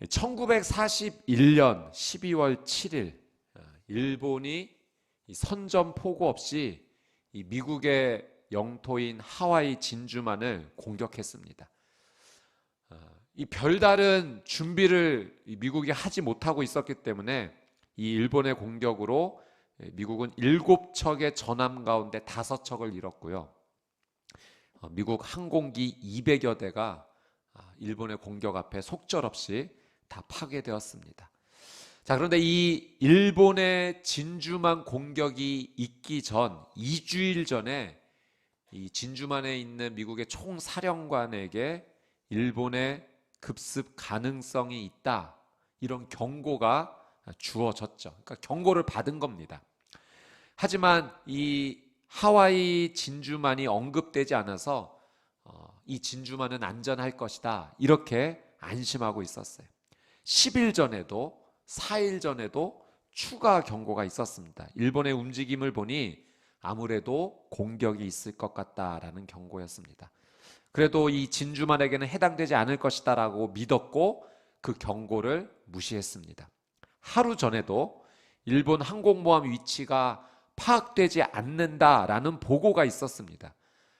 1941년 12월 7일 일본이 선전포고 없이 이 미국의 영토인 하와이 진주만을 공격했습니다. 이 별다른 준비를 미국이 하지 못하고 있었기 때문에 이 일본의 공격으로 미국은 7척의 전함 가운데 5척을 잃었고요. 미국 항공기 200여 대가 일본의 공격 앞에 속절없이 다 파괴되었습니다. 자, 그런데 이 일본의 진주만 공격이 있기 전 2주일 전에 이 진주만에 있는 미국의 총사령관에게 일본의 급습 가능성이 있다, 이런 경고가 주어졌죠. 그러니까 경고를 받은 겁니다. 하지만 이 하와이 진주만이 언급되지 않아서 이 진주만은 안전할 것이다, 이렇게 안심하고 있었어요. 10일 전에도 4일 전에도 추가 경고가 있었습니다. 일본의 움직임을 보니 아무래도 공격이 있을 것 같다라는 경고였습니다. 그래도 이 진주만에게는 해당되지 않을 것이다 라고 믿었고 그 경고를 무시했습니다. 하루 전에도 일본 항공모함 위치가 파악되지 않는다라는 보고가 있었습니다.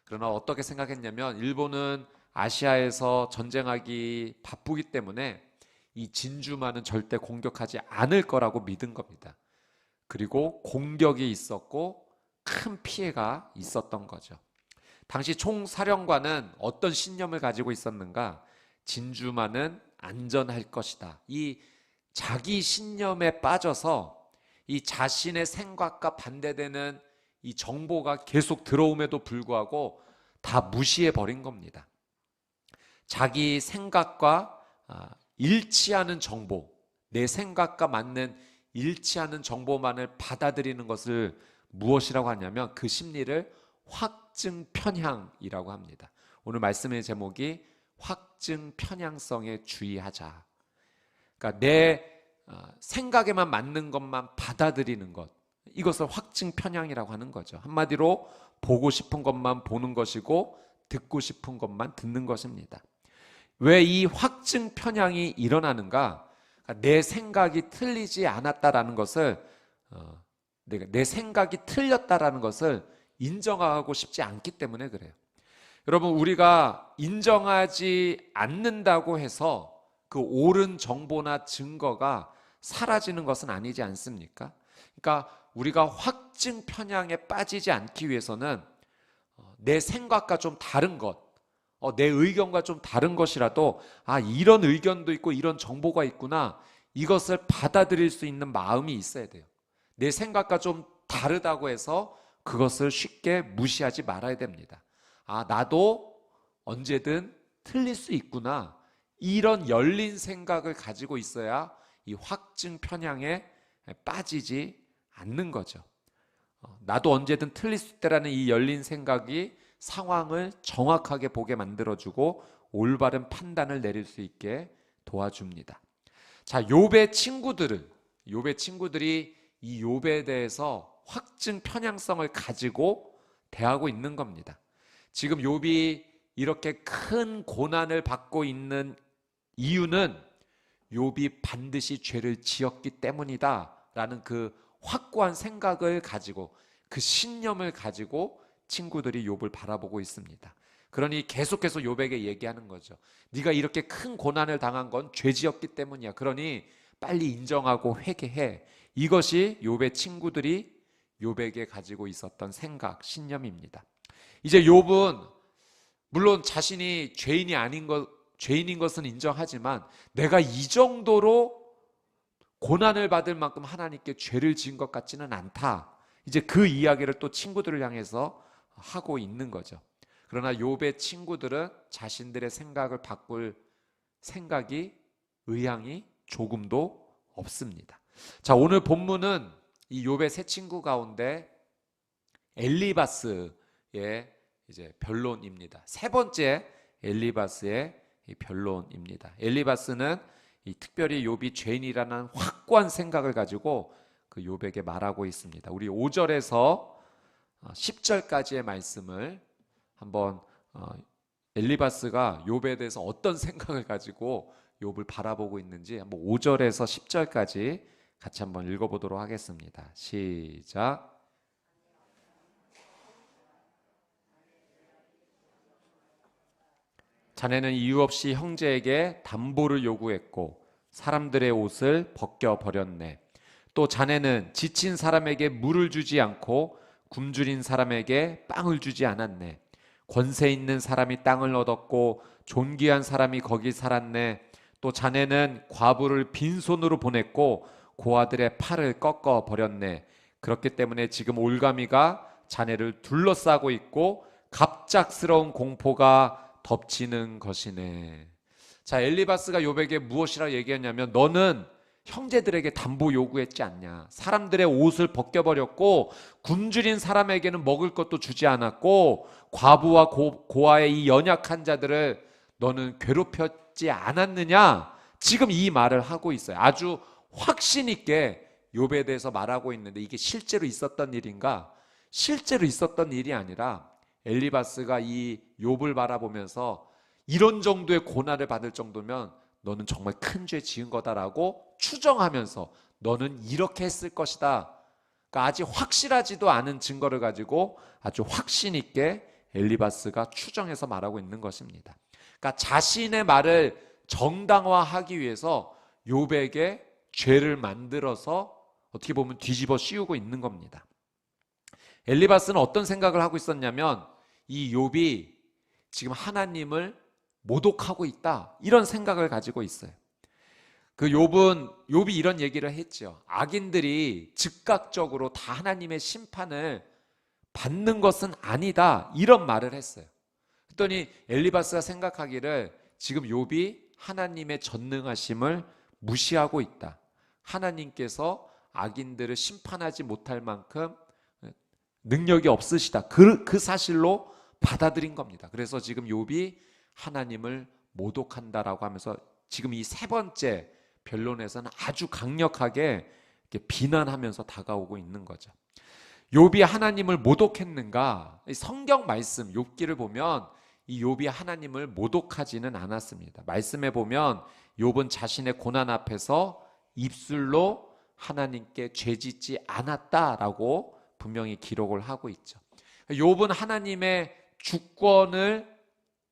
그러나 어떻게 생각했냐면 일본은 아시아에서 전쟁하기 바쁘기 때문에 이 진주만은 절대 공격하지 않을 거라고 믿은 겁니다. 그리고 공격이 있었고 큰 피해가 있었던 거죠. 당시 총사령관은 어떤 신념을 가지고 있었는가? 진주만은 안전할 것이다. 이 자기 신념에 빠져서 이 자신의 생각과 반대되는 이 정보가 계속 들어옴에도 불구하고 다 무시해 버린 겁니다. 자기 생각과 일치하는 정보, 내 생각과 맞는 일치하는 정보만을 받아들이는 것을 무엇이라고 하냐면 그 심리를 확증 편향이라고 합니다. 오늘 말씀의 제목이 확증 편향성에 주의하자. 그러니까 내 생각에만 맞는 것만 받아들이는 것, 이것을 확증 편향이라고 하는 거죠. 한마디로 보고 싶은 것만 보는 것이고 듣고 싶은 것만 듣는 것입니다. 왜 이 확증 편향이 일어나는가? 내 생각이 틀리지 않았다라는 것을, 내 생각이 틀렸다라는 것을 인정하고 싶지 않기 때문에 그래요. 여러분, 우리가 인정하지 않는다고 해서 그 옳은 정보나 증거가 사라지는 것은 아니지 않습니까? 그러니까 우리가 확증 편향에 빠지지 않기 위해서는 내 생각과 좀 다른 것, 내 의견과 좀 다른 것이라도 이런 의견도 있고 이런 정보가 있구나, 이것을 받아들일 수 있는 마음이 있어야 돼요. 내 생각과 좀 다르다고 해서 그것을 쉽게 무시하지 말아야 됩니다. 나도 언제든 틀릴 수 있구나, 이런 열린 생각을 가지고 있어야 이 확증 편향에 빠지지 않는 거죠. 나도 언제든 틀릴 수 있다라는 이 열린 생각이 상황을 정확하게 보게 만들어주고 올바른 판단을 내릴 수 있게 도와줍니다. 자, 욥의 친구들이 이 욥에 대해서 확증 편향성을 가지고 대하고 있는 겁니다. 지금 욥이 이렇게 큰 고난을 받고 있는 이유는 욥이 반드시 죄를 지었기 때문이다라는 그 확고한 생각을 가지고, 그 신념을 가지고 친구들이 욥을 바라보고 있습니다. 그러니 계속해서 욥에게 얘기하는 거죠. 네가 이렇게 큰 고난을 당한 건 죄지었기 때문이야. 그러니 빨리 인정하고 회개해. 이것이 욥의 친구들이 욥에게 가지고 있었던 생각, 신념입니다. 이제 욥은 물론 자신이 죄인인 것은 인정하지만 내가 이 정도로 고난을 받을 만큼 하나님께 죄를 지은 것 같지는 않다. 이제 그 이야기를 또 친구들을 향해서 하고 있는 거죠. 그러나 욥의 친구들은 자신들의 생각을 바꿀 생각이, 의향이 조금도 없습니다. 자, 오늘 본문은 이 욥의 세 친구 가운데 엘리바스의 이제 변론입니다. 세 번째 엘리바스의 변론입니다. 엘리바스는 특별히 욥이 죄인이라는 확고한 생각을 가지고 그 욥에게 말하고 있습니다. 우리 5절에서 10절까지의 말씀을 한번 엘리바스가 욥에 대해서 어떤 생각을 가지고 욥을 바라보고 있는지 한번 5절에서 10절까지 같이 한번 읽어보도록 하겠습니다. 시작. 자네는 이유 없이 형제에게 담보를 요구했고 사람들의 옷을 벗겨 버렸네. 또 자네는 지친 사람에게 물을 주지 않고 굶주린 사람에게 빵을 주지 않았네. 권세 있는 사람이 땅을 얻었고 존귀한 사람이 거기 살았네. 또 자네는 과부를 빈손으로 보냈고 고아들의 팔을 꺾어 버렸네. 그렇기 때문에 지금 올가미가 자네를 둘러싸고 있고 갑작스러운 공포가 덮치는 것이네. 자, 엘리바스가 욥에게 무엇이라 얘기했냐면 너는 형제들에게 담보 요구했지 않냐. 사람들의 옷을 벗겨버렸고 굶주린 사람에게는 먹을 것도 주지 않았고 과부와 고아의 이 연약한 자들을 너는 괴롭혔지 않았느냐. 지금 이 말을 하고 있어요. 아주 확신 있게 욥에 대해서 말하고 있는데 이게 실제로 있었던 일인가? 실제로 있었던 일이 아니라 엘리바스가 이 욥을 바라보면서 이런 정도의 고난을 받을 정도면 너는 정말 큰 죄 지은 거다라고 추정하면서 너는 이렇게 했을 것이다. 그러니까 아직 확실하지도 않은 증거를 가지고 아주 확신 있게 엘리바스가 추정해서 말하고 있는 것입니다. 그러니까 자신의 말을 정당화하기 위해서 욥에게 죄를 만들어서 어떻게 보면 뒤집어 씌우고 있는 겁니다. 엘리바스는 어떤 생각을 하고 있었냐면 이 욥이 지금 하나님을 모독하고 있다 이런 생각을 가지고 있어요. 그 욥이 이런 얘기를 했죠. 악인들이 즉각적으로 다 하나님의 심판을 받는 것은 아니다 이런 말을 했어요. 그랬더니 엘리바스가 생각하기를 지금 욥이 하나님의 전능하심을 무시하고 있다. 하나님께서 악인들을 심판하지 못할 만큼 능력이 없으시다. 그 사실로 받아들인 겁니다. 그래서 지금 욥이 하나님을 모독한다라고 하면서 지금 이 세 번째 변론에서는 아주 강력하게 이렇게 비난하면서 다가오고 있는 거죠. 욥이 하나님을 모독했는가? 성경 말씀 욥기를 보면 이 욥이 하나님을 모독하지는 않았습니다. 말씀에 보면 욥은 자신의 고난 앞에서 입술로 하나님께 죄짓지 않았다라고 분명히 기록을 하고 있죠. 욥은 하나님의 주권을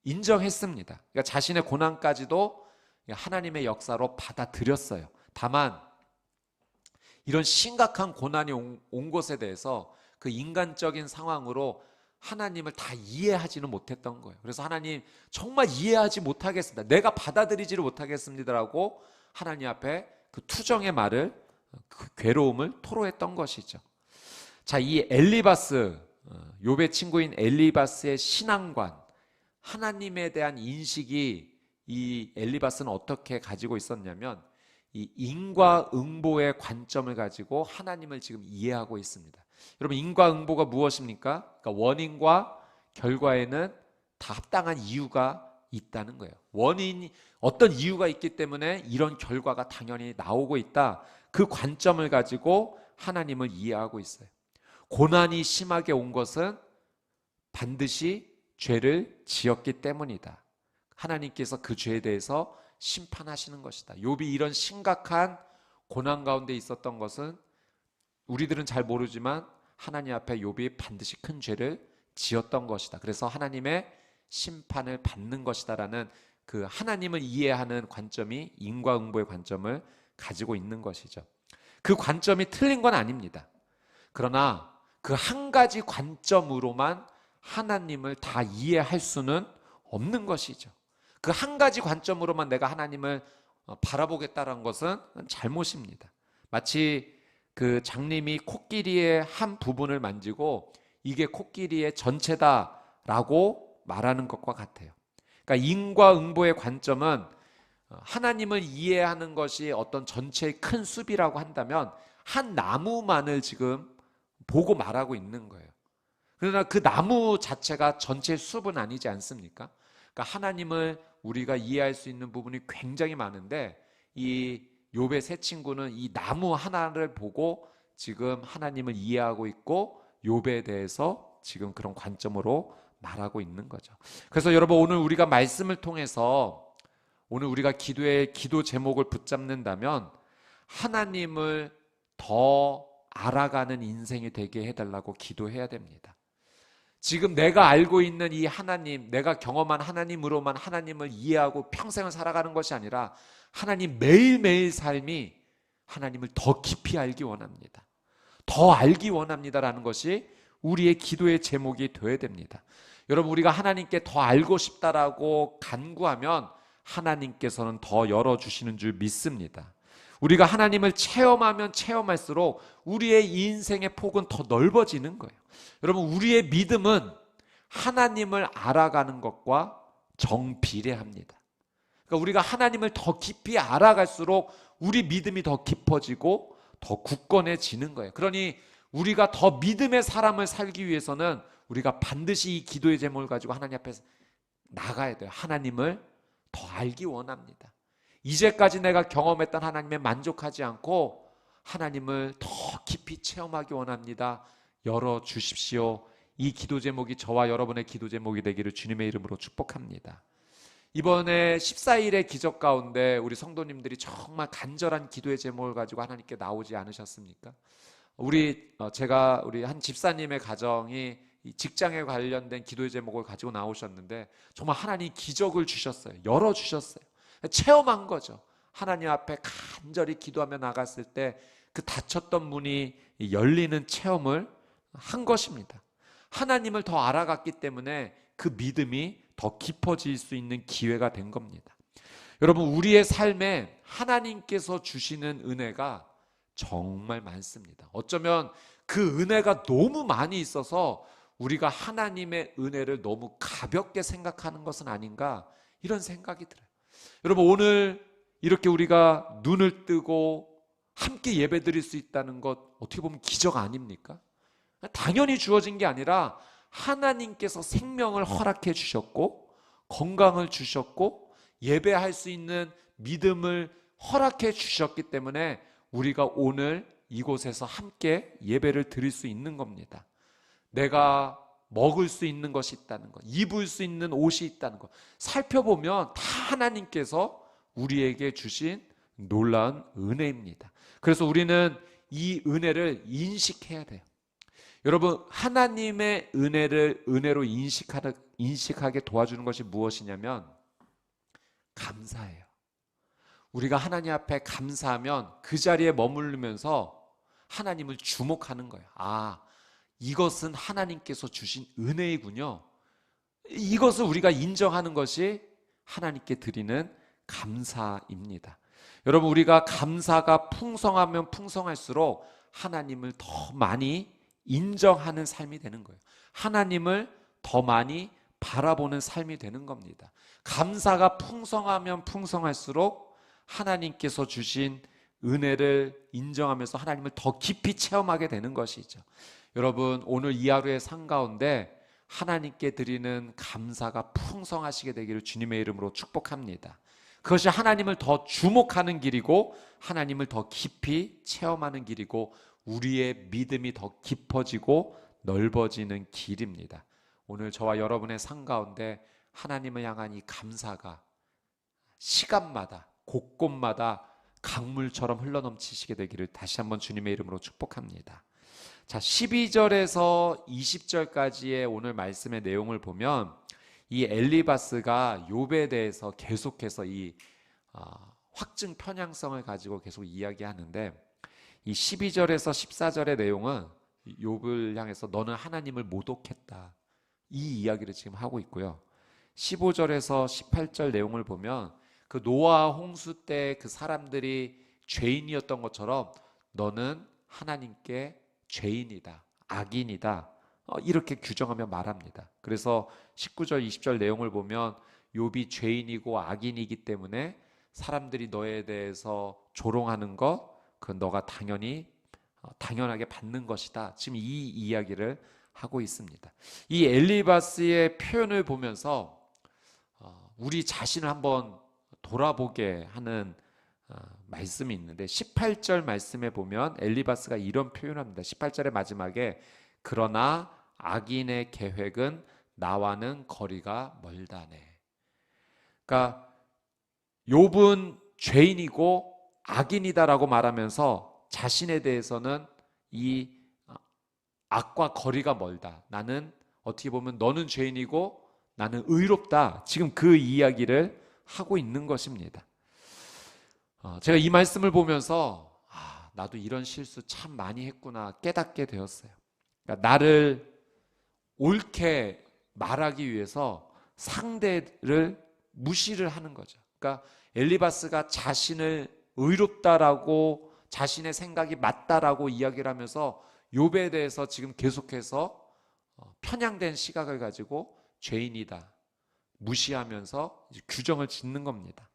인정했습니다. 그러니까 자신의 고난까지도 하나님의 역사로 받아들였어요. 다만 이런 심각한 고난이 온 것에 대해서 그 인간적인 상황으로 하나님을 다 이해하지는 못했던 거예요. 그래서 하나님 정말 이해하지 못하겠습니다. 내가 받아들이지를 못하겠습니다라고 하나님 앞에 그 투정의 말을 그 괴로움을 토로했던 것이죠. 자, 이 엘리바스 욥의 친구인 엘리바스의 신앙관 하나님에 대한 인식이 이 엘리바스는 어떻게 가지고 있었냐면 이 인과응보의 관점을 가지고 하나님을 지금 이해하고 있습니다. 여러분 인과응보가 무엇입니까? 그러니까 원인과 결과에는 다 합당한 이유가 있다는 거예요. 어떤 이유가 있기 때문에 이런 결과가 당연히 나오고 있다. 그 관점을 가지고 하나님을 이해하고 있어요. 고난이 심하게 온 것은 반드시 죄를 지었기 때문이다. 하나님께서 그 죄에 대해서 심판하시는 것이다. 욥이 이런 심각한 고난 가운데 있었던 것은 우리들은 잘 모르지만 하나님 앞에 욥이 반드시 큰 죄를 지었던 것이다. 그래서 하나님의 심판을 받는 것이다라는 그 하나님을 이해하는 관점이 인과응보의 관점을 가지고 있는 것이죠. 그 관점이 틀린 건 아닙니다. 그러나 그 한 가지 관점으로만 하나님을 다 이해할 수는 없는 것이죠. 그 한 가지 관점으로만 내가 하나님을 바라보겠다는 것은 잘못입니다. 마치 그 장님이 코끼리의 한 부분을 만지고 이게 코끼리의 전체다라고 말하는 것과 같아요. 그러니까 인과응보의 관점은 하나님을 이해하는 것이 어떤 전체의 큰 숲이라고 한다면 한 나무만을 지금 보고 말하고 있는 거예요. 그러나 그 나무 자체가 전체 숲은 아니지 않습니까? 그러니까 하나님을 우리가 이해할 수 있는 부분이 굉장히 많은데 이 욥의 세 친구는 이 나무 하나를 보고 지금 하나님을 이해하고 있고 욥에 대해서 지금 그런 관점으로 말하고 있는 거죠. 그래서 여러분 오늘 우리가 말씀을 통해서 오늘 우리가 기도의 기도 제목을 붙잡는다면 하나님을 더 알아가는 인생이 되게 해달라고 기도해야 됩니다. 지금 내가 알고 있는 이 하나님, 내가 경험한 하나님으로만 하나님을 이해하고 평생을 살아가는 것이 아니라 하나님 매일매일 삶이 하나님을 더 깊이 알기 원합니다. 더 알기 원합니다라는 것이 우리의 기도의 제목이 되어야 됩니다. 여러분, 우리가 하나님께 더 알고 싶다라고 간구하면 하나님께서는 더 열어주시는 줄 믿습니다. 우리가 하나님을 체험하면 체험할수록 우리의 인생의 폭은 더 넓어지는 거예요. 여러분, 우리의 믿음은 하나님을 알아가는 것과 정비례합니다. 그러니까 우리가 하나님을 더 깊이 알아갈수록 우리 믿음이 더 깊어지고 더 굳건해지는 거예요. 그러니 우리가 더 믿음의 사람을 살기 위해서는 우리가 반드시 이 기도의 제목을 가지고 하나님 앞에 나가야 돼요. 하나님을 더 알기 원합니다. 이제까지 내가 경험했던 하나님에 만족하지 않고 하나님을 더 깊이 체험하기 원합니다. 열어주십시오. 이 기도 제목이 저와 여러분의 기도 제목이 되기를 주님의 이름으로 축복합니다. 이번에 14일의 기적 가운데 우리 성도님들이 정말 간절한 기도의 제목을 가지고 하나님께 나오지 않으셨습니까? 우리 한 집사님의 가정이 직장에 관련된 기도의 제목을 가지고 나오셨는데 정말 하나님 기적을 주셨어요. 열어주셨어요. 체험한 거죠. 하나님 앞에 간절히 기도하며 나갔을 때 그 닫혔던 문이 열리는 체험을 한 것입니다. 하나님을 더 알아갔기 때문에 그 믿음이 더 깊어질 수 있는 기회가 된 겁니다. 여러분, 우리의 삶에 하나님께서 주시는 은혜가 정말 많습니다. 어쩌면 그 은혜가 너무 많이 있어서 우리가 하나님의 은혜를 너무 가볍게 생각하는 것은 아닌가, 이런 생각이 들어요. 여러분, 오늘 이렇게 우리가 눈을 뜨고 함께 예배 드릴 수 있다는 것 어떻게 보면 기적 아닙니까? 당연히 주어진 게 아니라 하나님께서 생명을 허락해 주셨고 건강을 주셨고 예배할 수 있는 믿음을 허락해 주셨기 때문에 우리가 오늘 이곳에서 함께 예배를 드릴 수 있는 겁니다. 내가 먹을 수 있는 것이 있다는 것, 입을 수 있는 옷이 있다는 것, 살펴보면 다 하나님께서 우리에게 주신 놀라운 은혜입니다. 그래서 우리는 이 은혜를 인식해야 돼요. 여러분, 하나님의 은혜를 은혜로 인식하게 도와주는 것이 무엇이냐면 감사예요. 우리가 하나님 앞에 감사하면 그 자리에 머무르면서 하나님을 주목하는 거예요. 아, 이것은 하나님께서 주신 은혜이군요. 이것을 우리가 인정하는 것이 하나님께 드리는 감사입니다. 여러분, 우리가 감사가 풍성하면 풍성할수록 하나님을 더 많이 인정하는 삶이 되는 거예요. 하나님을 더 많이 바라보는 삶이 되는 겁니다. 감사가 풍성하면 풍성할수록 하나님께서 주신 은혜를 인정하면서 하나님을 더 깊이 체험하게 되는 것이죠. 여러분, 오늘 이 하루의 삶 가운데 하나님께 드리는 감사가 풍성하시게 되기를 주님의 이름으로 축복합니다. 그것이 하나님을 더 주목하는 길이고 하나님을 더 깊이 체험하는 길이고 우리의 믿음이 더 깊어지고 넓어지는 길입니다. 오늘 저와 여러분의 삶 가운데 하나님을 향한 이 감사가 시간마다 곳곳마다 강물처럼 흘러넘치시게 되기를 다시 한번 주님의 이름으로 축복합니다. 자, 12절에서 20절까지의 오늘 말씀의 내용을 보면 이 엘리바스가 욥에 대해서 계속해서 이 확증 편향성을 가지고 계속 이야기하는데 이 12절에서 14절의 내용은 욥을 향해서 너는 하나님을 모독했다, 이 이야기를 지금 하고 있고요. 15절에서 18절 내용을 보면 그 노아 홍수 때 그 사람들이 죄인이었던 것처럼 너는 하나님께 죄인이다, 악인이다, 이렇게 규정하며 말합니다. 그래서 19절 20절 내용을 보면 욥이 죄인이고 악인이기 때문에 사람들이 너에 대해서 조롱하는 것, 그건 너가 당연하게 받는 것이다, 지금 이 이야기를 하고 있습니다. 이 엘리바스의 표현을 보면서 우리 자신을 한번 돌아보게 하는 말씀이 있는데 18절 말씀에 보면 엘리바스가 이런 표현을 합니다. 18절의 마지막에 그러나 악인의 계획은 나와는 거리가 멀다네. 그러니까 욥은 죄인이고 악인이다라고 말하면서 자신에 대해서는 이 악과 거리가 멀다. 나는 어떻게 보면 너는 죄인이고 나는 의롭다. 지금 그 이야기를 하고 있는 것입니다. 제가 이 말씀을 보면서 나도 이런 실수 참 많이 했구나 깨닫게 되었어요. 그러니까 나를 옳게 말하기 위해서 상대를 무시를 하는 거죠. 그러니까 엘리바스가 자신을 의롭다라고 자신의 생각이 맞다라고 이야기를 하면서 욥에 대해서 지금 계속해서 편향된 시각을 가지고 죄인이다 무시하면서 이제 규정을 짓는 겁니다.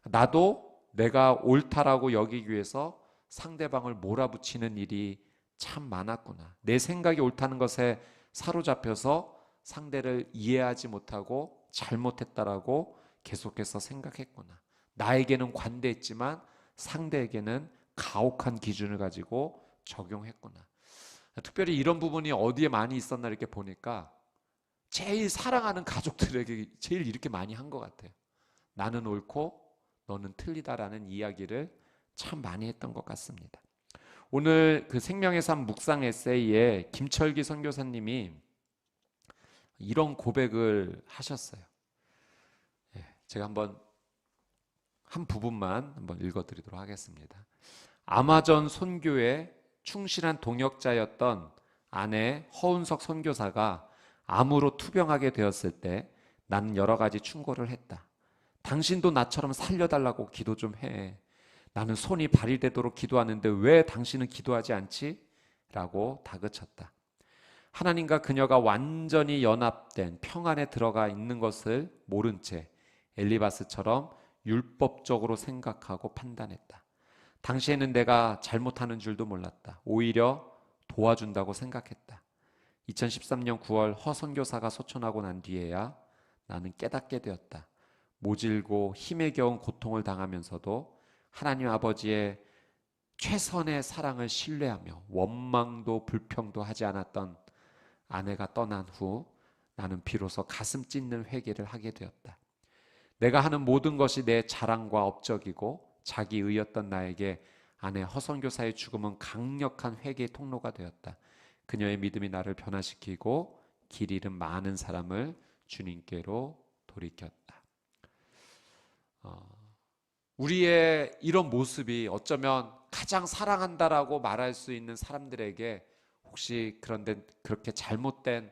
나도 내가 옳다라고 여기기 위해서 상대방을 몰아붙이는 일이 참 많았구나. 내 생각이 옳다는 것에 사로잡혀서 상대를 이해하지 못하고 잘못했다라고 계속해서 생각했구나. 나에게는 관대했지만 상대에게는 가혹한 기준을 가지고 적용했구나. 특별히 이런 부분이 어디에 많이 있었나 이렇게 보니까 제일 사랑하는 가족들에게 제일 이렇게 많이 한 것 같아요. 나는 옳고 너는 틀리다라는 이야기를 참 많이 했던 것 같습니다. 오늘 그 생명의 삶 묵상 에세이에 김철기 선교사님이 이런 고백을 하셨어요. 제가 한 부분만 한번 읽어드리도록 하겠습니다. 아마존 선교에 충실한 동역자였던 아내 허운석 선교사가 암으로 투병하게 되었을 때 나는 여러 가지 충고를 했다. 당신도 나처럼 살려달라고 기도 좀 해. 나는 손이 발이 되도록 기도하는데 왜 당신은 기도하지 않지? 라고 다그쳤다. 하나님과 그녀가 완전히 연합된 평안에 들어가 있는 것을 모른 채 엘리바스처럼 율법적으로 생각하고 판단했다. 당시에는 내가 잘못하는 줄도 몰랐다. 오히려 도와준다고 생각했다. 2013년 9월 허 선교사가 소천하고 난 뒤에야 나는 깨닫게 되었다. 모질고 힘에 겨운 고통을 당하면서도 하나님 아버지의 최선의 사랑을 신뢰하며 원망도 불평도 하지 않았던 아내가 떠난 후 나는 비로소 가슴 찢는 회개를 하게 되었다. 내가 하는 모든 것이 내 자랑과 업적이고 자기의였던 나에게 아내 허선교사의 죽음은 강력한 회개의 통로가 되었다. 그녀의 믿음이 나를 변화시키고 길 잃은 많은 사람을 주님께로 돌이켰다. 우리의 이런 모습이 어쩌면 가장 사랑한다라고 말할 수 있는 사람들에게 혹시 그런데 그렇게 잘못된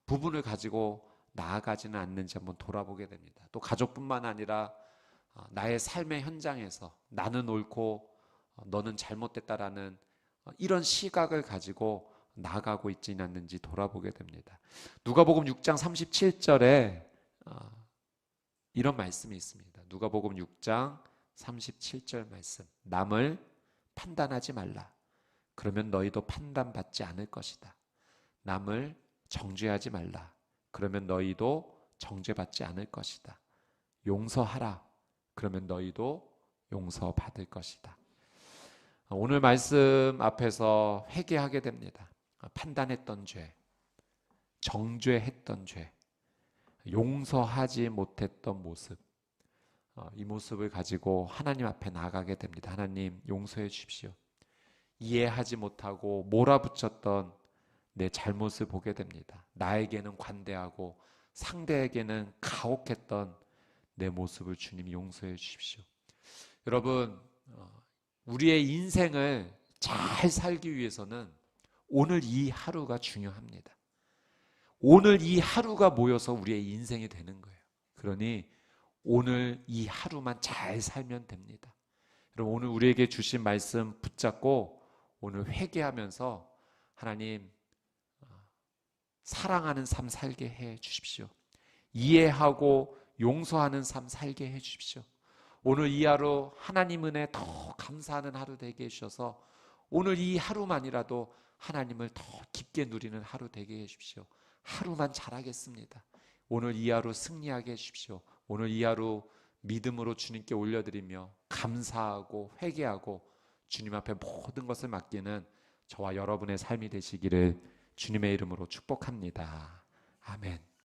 부분을 가지고 나아가지는 않는지 한번 돌아보게 됩니다. 또 가족뿐만 아니라 나의 삶의 현장에서 나는 옳고 너는 잘못됐다라는 이런 시각을 가지고 나아가고 있지는 않는지 돌아보게 됩니다. 누가복음 6장 37절에 이런 말씀이 있습니다. 누가복음 6장 37절 말씀. 남을 판단하지 말라. 그러면 너희도 판단받지 않을 것이다. 남을 정죄하지 말라. 그러면 너희도 정죄받지 않을 것이다. 용서하라. 그러면 너희도 용서받을 것이다. 오늘 말씀 앞에서 회개하게 됩니다. 판단했던 죄, 정죄했던 죄, 용서하지 못했던 모습, 이 모습을 가지고 하나님 앞에 나아가게 됩니다. 하나님 용서해 주십시오. 이해하지 못하고 몰아붙였던 내 잘못을 보게 됩니다. 나에게는 관대하고 상대에게는 가혹했던 내 모습을 주님 용서해 주십시오. 여러분, 우리의 인생을 잘 살기 위해서는 오늘 이 하루가 중요합니다. 오늘 이 하루가 모여서 우리의 인생이 되는 거예요. 그러니 오늘 이 하루만 잘 살면 됩니다. 여러분, 오늘 우리에게 주신 말씀 붙잡고 오늘 회개하면서 하나님 사랑하는 삶 살게 해 주십시오. 이해하고 용서하는 삶 살게 해 주십시오. 오늘 이 하루 하나님 은혜 더 감사하는 하루 되게 해주셔서 오늘 이 하루만이라도 하나님을 더 깊게 누리는 하루 되게 해주십시오. 하루만 잘하겠습니다. 오늘 이 하루 승리하게 해주십시오. 오늘 이 하루 믿음으로 주님께 올려드리며 감사하고 회개하고 주님 앞에 모든 것을 맡기는 저와 여러분의 삶이 되시기를 주님의 이름으로 축복합니다. 아멘.